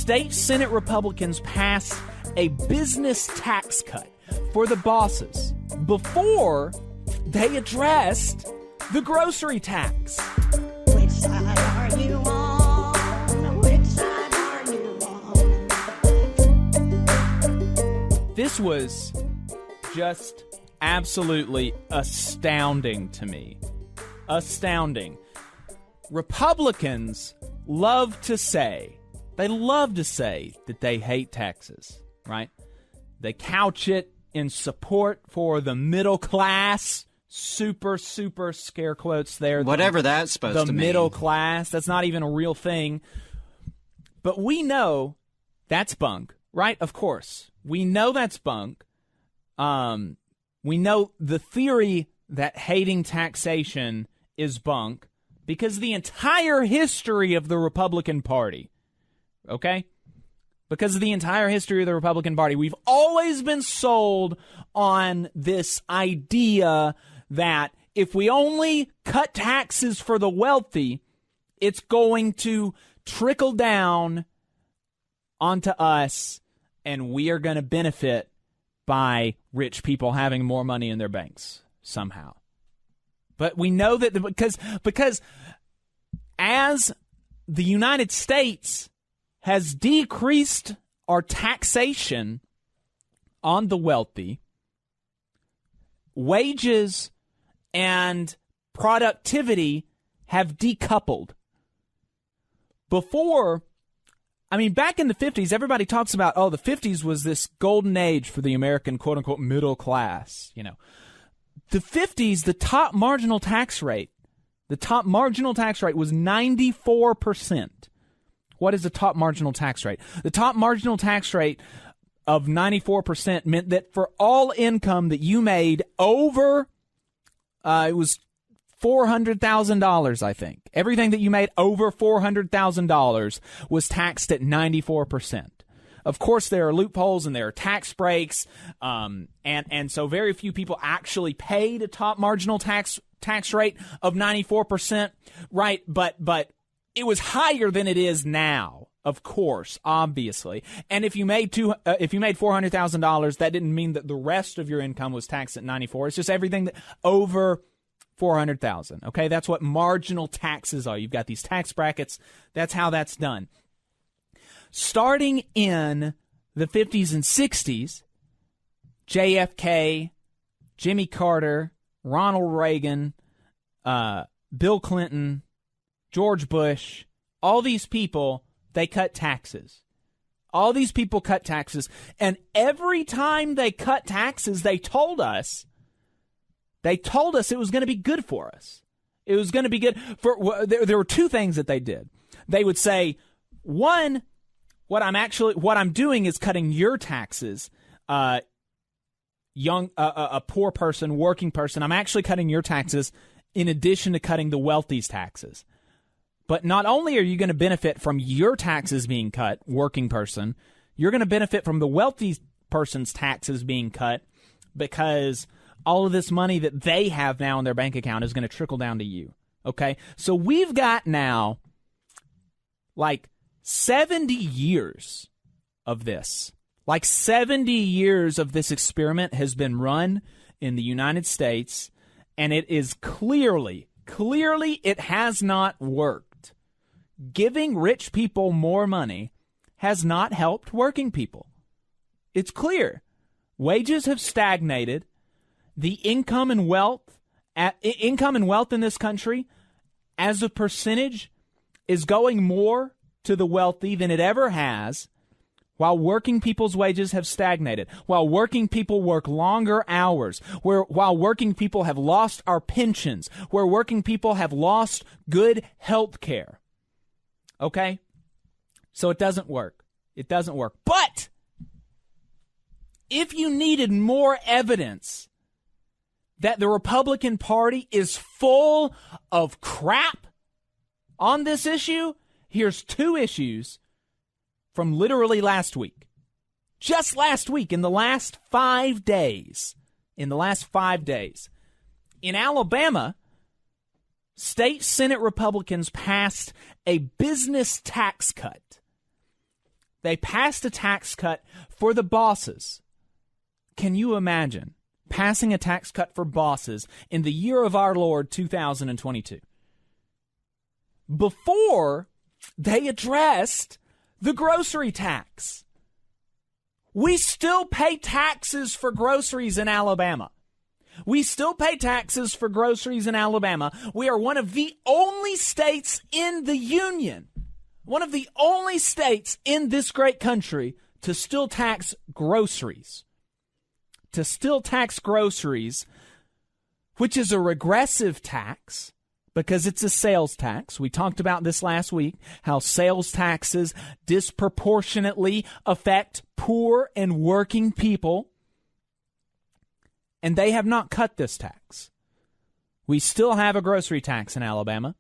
State Senate Republicans passed a business tax cut for the bosses before they addressed the grocery tax. Which side are you on? Which side are you on? This was just absolutely astounding to me. Astounding. Republicans love to say that they hate taxes, right? They couch it in support for the middle class. Super scare quotes there. Whatever that's supposed to mean. The middle class. That's not even a real thing. But we know that's bunk, right? Of course. We know that's bunk. We know the theory that hating taxation is bunk because the entire history of the Republican Party, okay? Because of the entire history of the Republican Party, we've always been sold on this idea that if we only cut taxes for the wealthy, it's going to trickle down onto us and we are going to benefit by rich people having more money in their banks somehow. But we know that because as the United States has decreased our taxation on the wealthy, wages and productivity have decoupled. Back in the 50s, everybody talks about, the 50s was this golden age for the American quote-unquote middle class. The 50s, the top marginal tax rate was 94%. What is the top marginal tax rate? The top marginal tax rate of 94% meant that for all income that you made over, it was $400,000, I think. Everything that you made over $400,000 was taxed at 94%. Of course, there are loopholes and there are tax breaks, and so very few people actually paid a top marginal tax rate of 94%, right? But it was higher than it is now, of course, obviously. And if you made $400,000, that didn't mean that the rest of your income was taxed at 94. It's just everything that over $400,000. Okay, that's what marginal taxes are. You've got these tax brackets. That's how that's done. Starting in the 50s and 60s, JFK, Jimmy Carter, Ronald Reagan, Bill Clinton, George Bush, all these people, they cut taxes. All these people cut taxes. And every time they cut taxes, they told us it was going to be good for us. It was going to be good for. There were two things that they did. They would say, one, what I'm doing is cutting your taxes, a poor person, working person. I'm actually cutting your taxes in addition to cutting the wealthy's taxes. But not only are you going to benefit from your taxes being cut, working person, you're going to benefit from the wealthy person's taxes being cut because all of this money that they have now in their bank account is going to trickle down to you. Okay? So we've got now like 70 years of this. Like 70 years of this experiment has been run in the United States, and it is clearly it has not worked. Giving rich people more money has not helped working people. It's clear. Wages have stagnated. The income and wealth in this country as a percentage is going more to the wealthy than it ever has, while working people's wages have stagnated, while working people work longer hours, while working people have lost our pensions, where working people have lost good health care. Okay? So it doesn't work. It doesn't work. But if you needed more evidence that the Republican Party is full of crap on this issue, here's two issues from literally last week. Just last week, in the last 5 days. In Alabama, state Senate Republicans passed a business tax cut They passed a tax cut for the bosses. Can you imagine passing a tax cut for bosses in the year of our Lord 2022? Before they addressed the grocery tax. We still pay taxes for groceries in Alabama. We still pay taxes for groceries in Alabama. We are one of the only states in the union, one of the only states in this great country to still tax groceries. To still tax groceries, which is a regressive tax because it's a sales tax. We talked about this last week, how sales taxes disproportionately affect poor and working people. And they have not cut this tax. We still have a grocery tax in Alabama.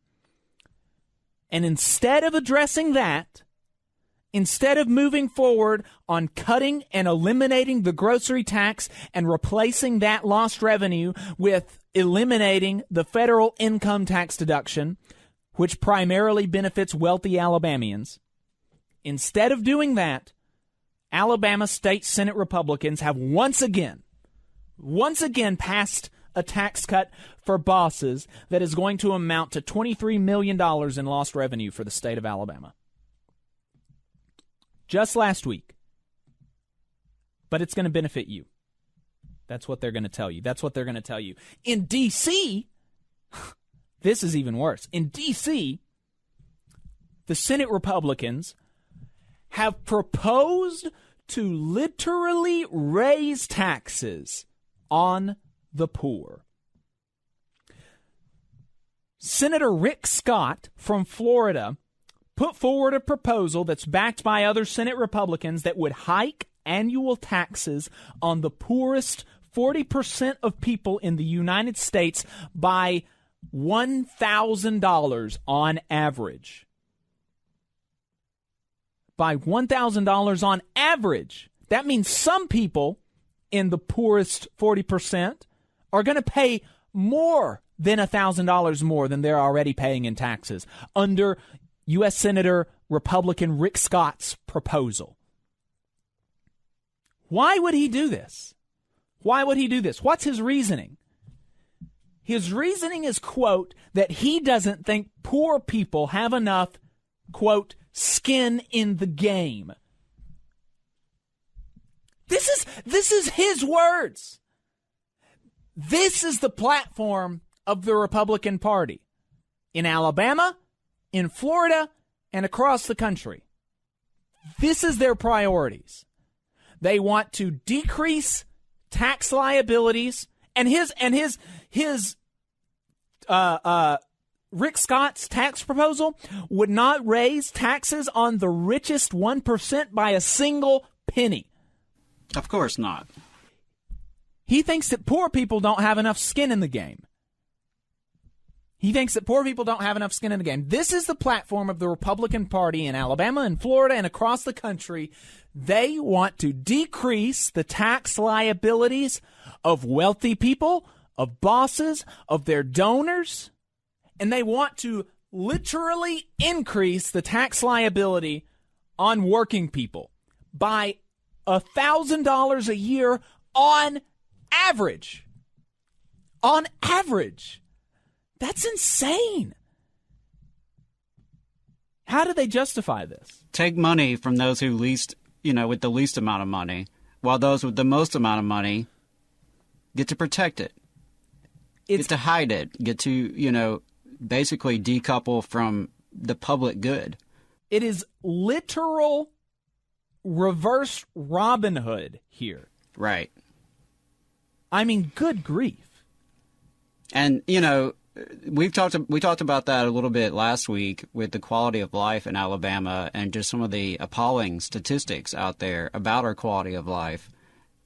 And instead of addressing that, instead of moving forward on cutting and eliminating the grocery tax and replacing that lost revenue with eliminating the federal income tax deduction, which primarily benefits wealthy Alabamians, instead of doing that, Alabama State Senate Republicans have once again passed a tax cut for bosses that is going to amount to $23 million in lost revenue for the state of Alabama. Just last week. But it's going to benefit you. That's what they're going to tell you. That's what they're going to tell you. In D.C., this is even worse. In D.C., the Senate Republicans have proposed to literally raise taxes on the poor. Senator Rick Scott from Florida put forward a proposal that's backed by other Senate Republicans that would hike annual taxes on the poorest 40% of people in the United States by $1,000 on average. By $1,000 on average. That means some people in the poorest 40% are going to pay more than $1,000 more than they're already paying in taxes under U.S. Senator Republican Rick Scott's proposal. Why would he do this? Why would he do this? What's his reasoning? His reasoning is, quote, that he doesn't think poor people have enough, quote, skin in the game. This is his words. This is the platform of the Republican Party in Alabama, in Florida, and across the country. This is their priorities. They want to decrease tax liabilities, and Rick Scott's tax proposal would not raise taxes on the richest 1% by a single penny. Of course not. He thinks that poor people don't have enough skin in the game. He thinks that poor people don't have enough skin in the game. This is the platform of the Republican Party in Alabama and Florida and across the country. They want to decrease the tax liabilities of wealthy people, of bosses, of their donors, and they want to literally increase the tax liability on working people by $1,000 a year on average. On average. That's insane. How do they justify this? Take money from those who least, with the least amount of money, while those with the most amount of money get to protect it, get to hide it, get to, basically decouple from the public good. It is literal reverse Robin Hood here. Right. I mean, good grief. And, we talked about that a little bit last week with the quality of life in Alabama and just some of the appalling statistics out there about our quality of life.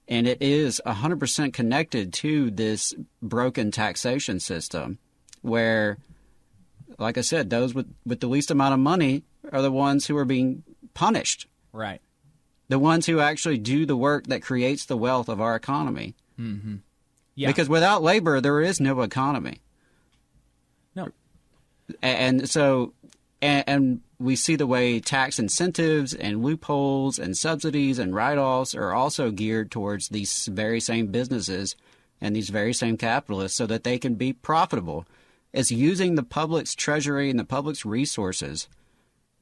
And it is 100% connected to this broken taxation system where, like I said, those with the least amount of money are the ones who are being punished. Right. The ones who actually do the work that creates the wealth of our economy. Mm-hmm. Yeah. Because without labor, there is no economy. No. And so And we see the way tax incentives and loopholes and subsidies and write-offs are also geared towards these very same businesses and these very same capitalists so that they can be profitable. It's using the public's treasury and the public's resources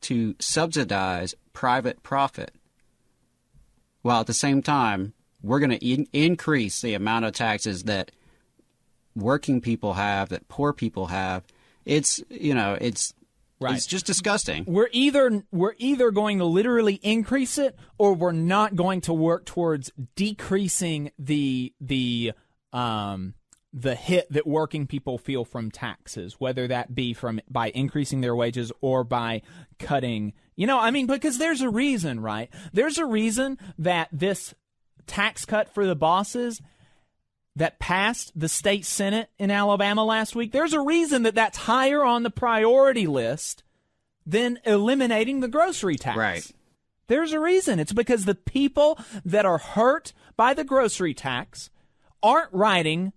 to subsidize private profit, while at the same time, we're going to increase the amount of taxes that working people have, that poor people have. It's just disgusting. We're either going to literally increase it, or we're not going to work towards decreasing the hit that working people feel from taxes, whether that be by increasing their wages or by cutting. Because there's a reason, right? There's a reason that this tax cut for the bosses that passed the state Senate in Alabama last week, there's a reason that that's higher on the priority list than eliminating the grocery tax. Right. There's a reason. It's because the people that are hurt by the grocery tax aren't writing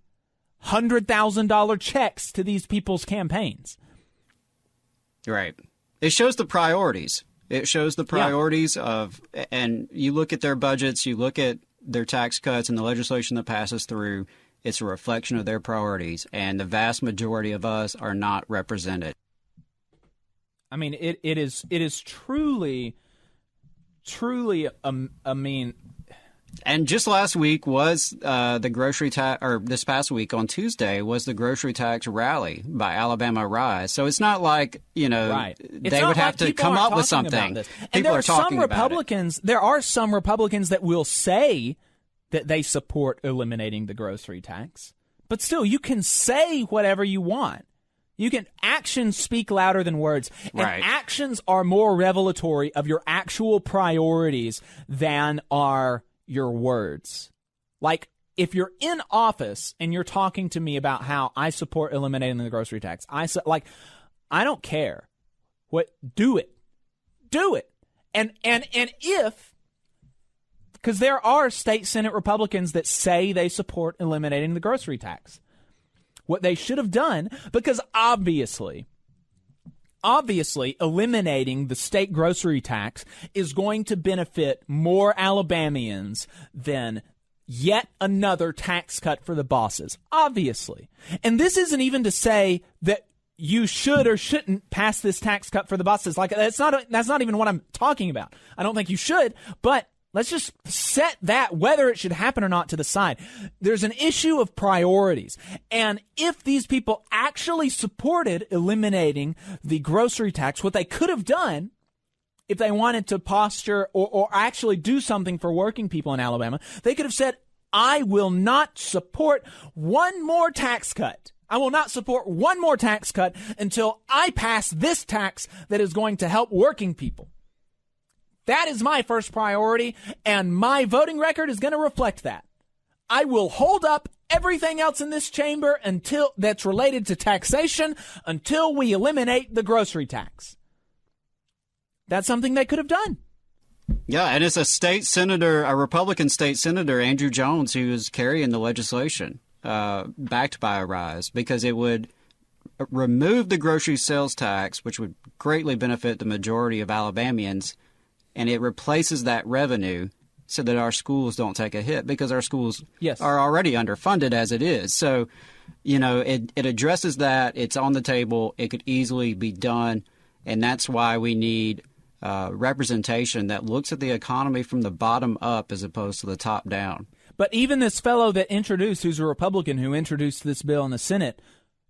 $100,000 checks to these people's campaigns. Right. It shows the priorities. It shows the priorities of, and you look at their budgets, you look at their tax cuts and the legislation that passes through, it's a reflection of their priorities, and the vast majority of us are not represented. I mean, it is truly, And just last week was the grocery tax, or this past week on Tuesday was the grocery tax rally by Alabama Rise. So it's not like, right. They would have to come up with something. And there are some Republicans. There are some Republicans that will say that they support eliminating the grocery tax, but still, you can say whatever you want. Actions speak louder than words. And right. Actions are more revelatory of your actual priorities than are your words. Like, if you're in office and you're talking to me about how I support eliminating the grocery tax, I don't care. Do it. And if, because there are state Senate Republicans that say they support eliminating the grocery tax. What they should have done, because obviously, eliminating the state grocery tax is going to benefit more Alabamians than yet another tax cut for the bosses. Obviously. And this isn't even to say that you should or shouldn't pass this tax cut for the bosses. Like, that's not even what I'm talking about. I don't think you should, but let's just set that, whether it should happen or not, to the side. There's an issue of priorities. And if these people actually supported eliminating the grocery tax, what they could have done, if they wanted to posture or actually do something for working people in Alabama, they could have said, I will not support one more tax cut. I will not support one more tax cut until I pass this tax that is going to help working people. That is my first priority, and my voting record is going to reflect that. I will hold up everything else in this chamber until that's related to taxation until we eliminate the grocery tax. That's something they could have done. Yeah, and it's a Republican state senator, Andrew Jones, who is carrying the legislation backed by a Rise, because it would remove the grocery sales tax, which would greatly benefit the majority of Alabamians, and it replaces that revenue so that our schools don't take a hit, because our schools are already underfunded as it is. So, it addresses that. It's on the table. It could easily be done, and that's why we need representation that looks at the economy from the bottom up as opposed to the top down. But even this fellow that introduced, who's a Republican who introduced this bill in the Senate,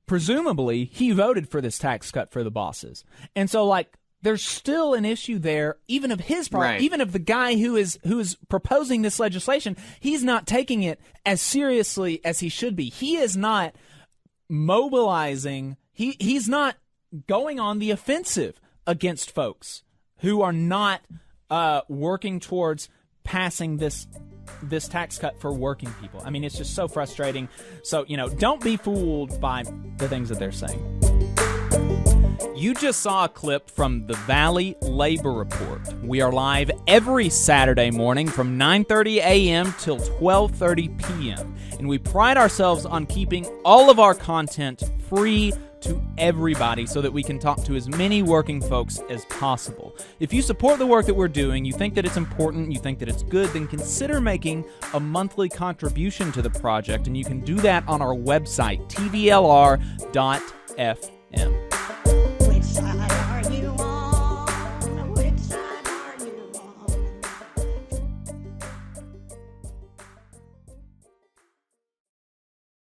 presumably he voted for this tax cut for the bosses. And so, there's still an issue there, even of his part, right. Even of the guy who is proposing this legislation. He's not taking it as seriously as he should be. He is not mobilizing. He's not going on the offensive against folks who are not working towards passing this tax cut for working people. I mean, it's just so frustrating. So, don't be fooled by the things that they're saying. You just saw a clip from the Valley Labor Report. We are live every Saturday morning from 9:30 a.m. till 12:30 p.m. And we pride ourselves on keeping all of our content free to everybody so that we can talk to as many working folks as possible. If you support the work that we're doing, you think that it's important, you think that it's good, then consider making a monthly contribution to the project, and you can do that on our website, tvlr.fm.